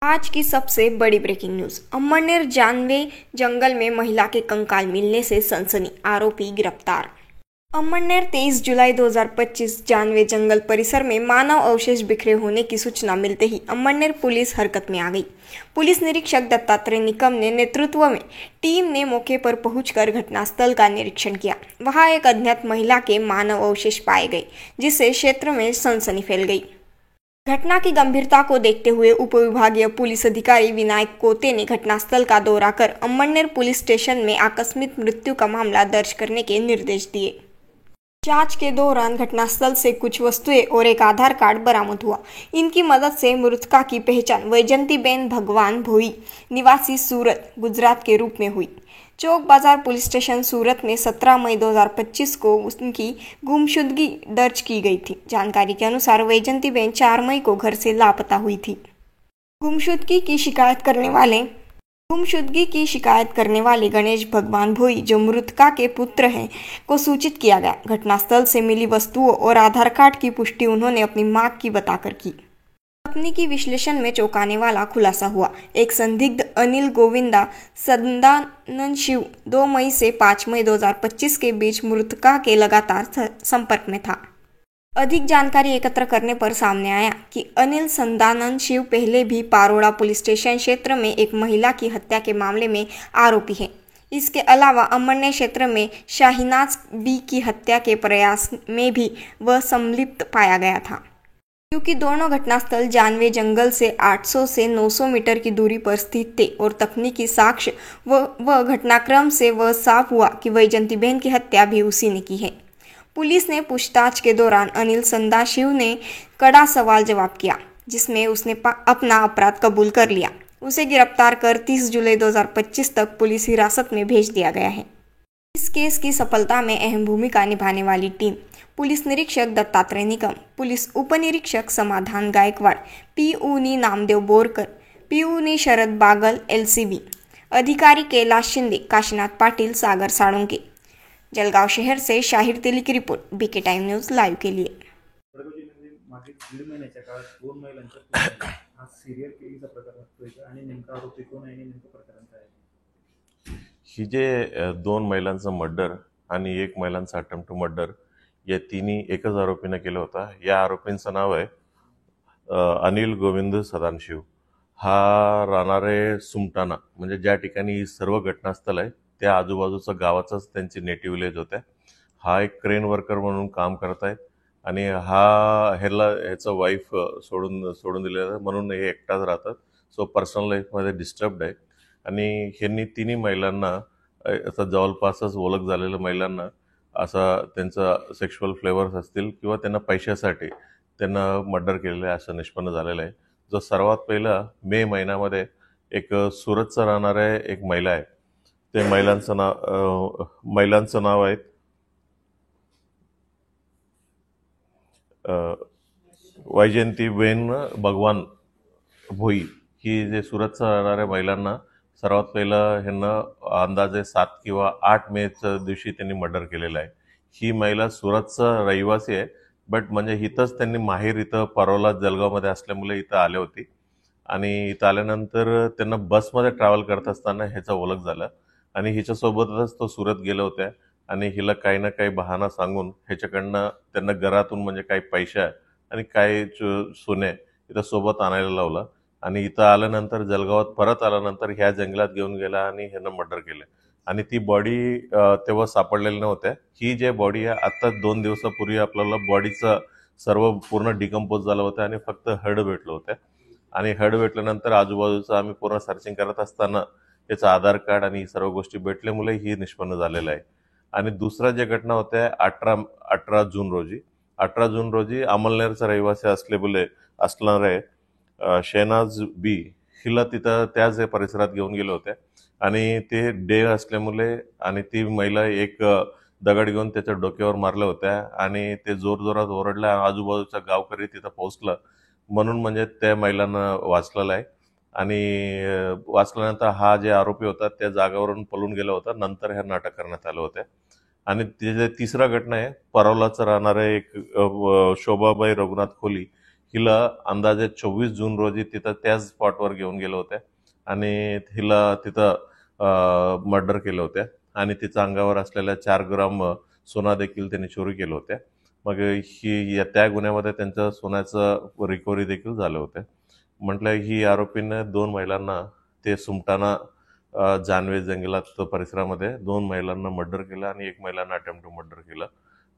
आज की सबसे बड़ी ब्रेकिंग न्यूज। अमरनेर जानवे जंगल में महिला के कंकाल मिलने से सनसनी, आरोपी गिरफ्तार। अमरनेर 23 जुलाई 2025 जानवे जंगल परिसर में मानव अवशेष बिखरे होने की सूचना मिलते ही अमरनेर पुलिस हरकत में आ गई। पुलिस निरीक्षक दत्तात्रेय निकम ने नेतृत्व में टीम ने मौके पर पहुंचकर घटनास्थल का निरीक्षण किया। वहां एक अज्ञात महिला के मानव अवशेष पाए गए, जिससे क्षेत्र में सनसनी फैल गई। घटना की गंभीरता को देखते हुए उपविभागीय पुलिस अधिकारी विनायक कोते ने घटनास्थल का दौरा कर अमरनेर पुलिस स्टेशन में आकस्मिक मृत्यु का मामला दर्ज करने के निर्देश दिए। जांच के दौरान घटनास्थल से कुछ वस्तुएं और एक आधार कार्ड बरामद हुआ। इनकी मदद से मृतका की पहचान वैजंतीबेन भगवान भोई, निवासी सूरत, गुजरात के रूप में हुई। चौक बाजार पुलिस स्टेशन सूरत में 17 मई 2025 को उनकी गुमशुदगी दर्ज की गई थी। जानकारी के अनुसार वैजंतीबेन 4 मई को घर से लापता हुई थी। गुमशुदगी की शिकायत करने वाले गणेश भगवान भोई, जो मृतका के पुत्र हैं, को सूचित किया गया। घटनास्थल से मिली वस्तुओं और आधार कार्ड की पुष्टि उन्होंने अपनी मां की बताकर की। तकनीकी विश्लेषण में चौंकाने वाला खुलासा हुआ। एक संदिग्ध अनिल गोविंदा सदानंद शिव 2 मई से 5 मई 2025 के बीच मृतका के लगातार संपर्क में था। अधिक जानकारी एकत्र करने पर सामने आया कि अनिल सदानंद शिव पहले भी पारोड़ा पुलिस स्टेशन क्षेत्र में एक महिला की हत्या के मामले में आरोपी है। इसके अलावा अमरनेर क्षेत्र में शाहिनाज बी की हत्या के प्रयास में भी वह संलिप्त पाया गया था। क्योंकि दोनों घटनास्थल जानवे जंगल से 800 से 900 मीटर की दूरी पर स्थित थे और तकनीकी साक्ष्य व घटनाक्रम से वह साफ हुआ कि वैजंतीबेन की हत्या भी उसी ने की है। पुलिस ने पूछताछ के दौरान अनिल सदाशिव ने कड़ा सवाल जवाब किया, जिसमें उसने अपना अपराध कबूल कर लिया। उसे गिरफ्तार कर 30 जुलाई 2025 तक पुलिस हिरासत में भेज दिया गया है। इस केस की सफलता में अहम भूमिका निभाने वाली टीम पुलिस निरीक्षक दत्तात्रेय निकम, पुलिस उपनिरीक्षक समाधान गायकवाड़, पीऊनी नामदेव बोरकर, पीऊनी शरद बागल, एलसीबी अधिकारी कैलाश शिंदे, काशीनाथ पाटिल, सागर साळुंके। जलगाव शहर से शाहिर तेली की report, BK time news live के लिए। ही जे 2 महिलांचं मर्डर आणि 1 महिलांचा अटेम्प्ट टू मर्डर या तिन्ही एकच आरोपीने केलं होता। या आरोपींचं नाव आहे अनिल गोविंद सदानशिव। हा राहणारे सुमटाणा, म्हणजे ज्या ठिकाणी ही सर्व घटनास्थळ आहे त्या आजूबाजूचं गावाचाच त्यांची नेटिव्ह विलेज होते। हा एक क्रेन वर्कर म्हणून काम करत आहेत आणि ह्याचं वाईफ सोडून दिलेलं म्हणून हे एकटाच राहतात। सो पर्सनल लाईफमध्ये डिस्टर्ब्ड आहे आणि ह्यांनी तिन्ही महिलांना असं जवळपासच ओळख झालेल्या महिलांना असा त्यांचा सेक्शुअल फ्लेवर्स असतील किंवा त्यांना पैशासाठी त्यांना मर्डर केलेलं आहे असं निष्पन्न झालेलं आहे। जो सर्वात पहिला मे महिन्यामध्ये एक सुरतचं राहणारे एक महिला आहे, ते महिलांचं नाव आहे वैजंतीबेन भगवान भोई। ही जे सुरतचं राहणाऱ्या महिलांना सर्वात पहिलं ह्यांना अंदाजे 7 किंवा 8 मेच्या दिवशी त्यांनी मर्डर केलेलं आहे। ही महिला सुरतचं रहिवासी आहे, बट म्हणजे इथंच त्यांनी माहेर इथं परोला जलगावमध्ये असल्यामुळे इथं आले होती आणि इथं आल्यानंतर त्यांना बसमध्ये ट्रॅव्हल करत असताना ह्याचा ओळख झाला आणि हिच्यासोबतच तो सुरत गेले होते आणि हिला काही ना काही बहाणा सांगून ह्याच्याकडनं त्यांना घरातून म्हणजे काही पैसा आणि काही सोने इथं सोबत आणायला लावलं आणि इथं आल्यानंतर जलगावात परत आल्यानंतर ह्या जंगलात घेऊन गेला आणि ह्यानं मर्डर केलं आणि ती बॉडी तेव्हा सापडलेली नव्हत्या। ही जे बॉडी आहे आता 2 दिवसापूर्वी आपल्याला बॉडीचं सर्व पूर्ण डिकम्पोज झालं होतं आणि फक्त हड भेटलं होतं आणि हड भेटल्यानंतर आजूबाजूचं आम्ही पूर्ण सर्चिंग करत असताना त्याचं आधार कार्ड आणि सर्व गोष्टी भेटल्यामुळे ही निष्पन्न झालेलं आहे। आणि दुसरा जे घटना होत्या 18 जून रोजी अमलनेरचा रहिवासी असणारे शहनाज बी हिला तिथं त्याच परिसरात घेऊन गेले होते आणि ते डे असल्यामुळे आणि ती महिला एक दगड घेऊन त्याच्या डोक्यावर मारल्या होत्या आणि ते जोरजोरात ओरडल्या। आजूबाजूचा गावकरी तिथं पोहोचला म्हणून म्हणजे त्या महिलांना वाचलेलं आहे आणि वाचल्यानंतर हा जे आरोपी होता त्या जागावरून पळून गेला होता। नंतर ह्यांना अटक करण्यात आलं होतं आणि तिसरा घटना आहे परोलाचं राहणारे एक शोभाबाई रघुनाथ खोली। हिला अंदाजे 24 जून रोजी तिथं त्याच स्पॉटवर घेऊन गेले होते आणि हिला तिथं मर्डर केलं होत्या आणि तिच्या अंगावर असलेल्या 4 ग्राम सोना देखील त्यांनी चोरी केलं होत्या. मग त्या गुन्ह्यामध्ये त्यांचं सोन्याचं रिकव्हरी देखील झालं होतं. म्हटलं ही आरोपीने 2 महिलांना ते सुमटाणा जानवे जंगलात परिसरामध्ये 2 महिलांना मर्डर केलं आणि 1 महिलांना अटेम्प्ट टू मर्डर केलं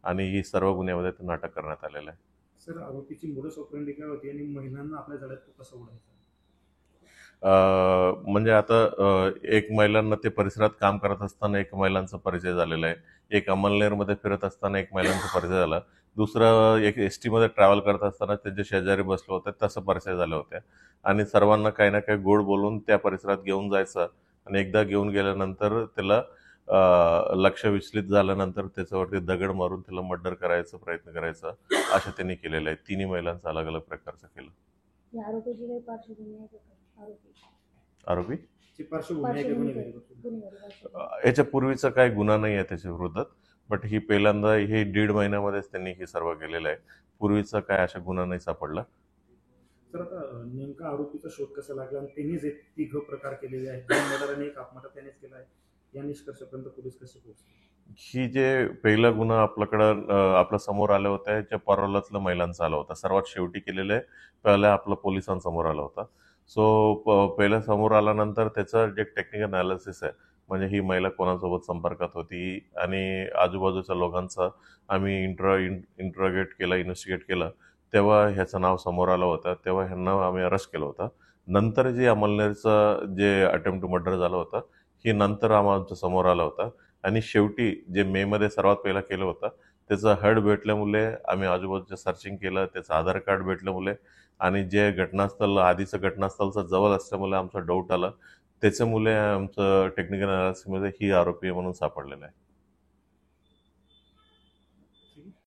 आणि ही सर्व गुन्ह्यामध्ये ते नाटक करण्यात आलेलं आहे. सर, आरोपीची मोडस ऑपरेंडी काय होती आणि महिलांना आपल्या जाळ्यात तो कसा उडायचा? म्हणजे आता एक महिलांना ते परिसरात काम करत असताना एक महिलांचा परिचय झालेला आहे. एक अमळनेरमध्ये फिरत असताना एक महिलांचा परिचय झाला. दुसरं एक एस टीमध्ये ट्रॅव्हल करत असताना त्यांचे शेजारी बसले होते, तसं परिचय झाले होते आणि सर्वांना काही ना काही गोड बोलून त्या परिसरात घेऊन जायचं आणि एकदा घेऊन गेल्यानंतर त्याला लक्ष विचलित झाल्यानंतर त्याच्यावरती दगड मारून त्याला मर्डर करायचा प्रयत्न करायचा असं त्यांनी केलेलं आहे. तिन्ही महिलांचं अलग अलग प्रकारचं केलं. आरोपीची काही पार्श्वभूमी आहे का? आरोपी ची पार्श्वभूमी आहे का गुन्हेगारी? याच्या पूर्वीचा काही गुन्हा नाही आहे त्याच्या विरोधात, बट ही पहिल्यांदा हे 1.5 महिन्यामध्येच त्यांनी हे सर्व केलेलं आहे. पूर्वीचा काय अशा गुन्हा नाही सापडला. तर आता नेमका आरोपीचा शोध कसा लागला आणि त्यांनीच एक 3 प्रकार केलेले आहेत, 2 मर्डर आणि 1 आत्महत्या त्यानेच केला आहे, या निष्कर्षापर्यंत पोलीस कसे पोहोचले? ही जे पहिला गुन्हा आपल्या समोर आला होता याच्या परोलातलं महिलांचा आला होता. सर्वात शेवटी केलेलं आहे पहिला आपला पोलिसांसमोर आला होता. सो पहिला समोर आल्यानंतर त्याचं जे टेक्निकल अनालिसिस आहे, म्हणजे ही महिला कोणासोबत संपर्कात होती आणि आजूबाजूच्या लोकांचा आम्ही इंट्रोगेट केलं, इन्व्हेस्टिगेट केलं, तेव्हा ह्याचं नाव समोर आलं होतं. तेव्हा ह्यांना आम्ही अरेस्ट केलं होतं. नंतर जे अमळनेरचं जे अटेम्प्ट टू मर्डर झालं होतं हे नंतर आमच्या समोर आलं होतं आणि शेवटी जे मेमध्ये सर्वात पहिला केलं होतं त्याचं हेड भेटल्यामुळे आम्ही आजूबाजूचं सर्चिंग केलं, त्याचं आधार कार्ड भेटल्यामुळे आणि जे घटनास्थळ आधीचं घटनास्थळचं जवळ असल्यामुळे आमचा डाऊट आला, त्याच्यामुळे आमचं टेक्निकल अनालिसिसमध्ये ही आरोपी म्हणून सापडलेलं आहे.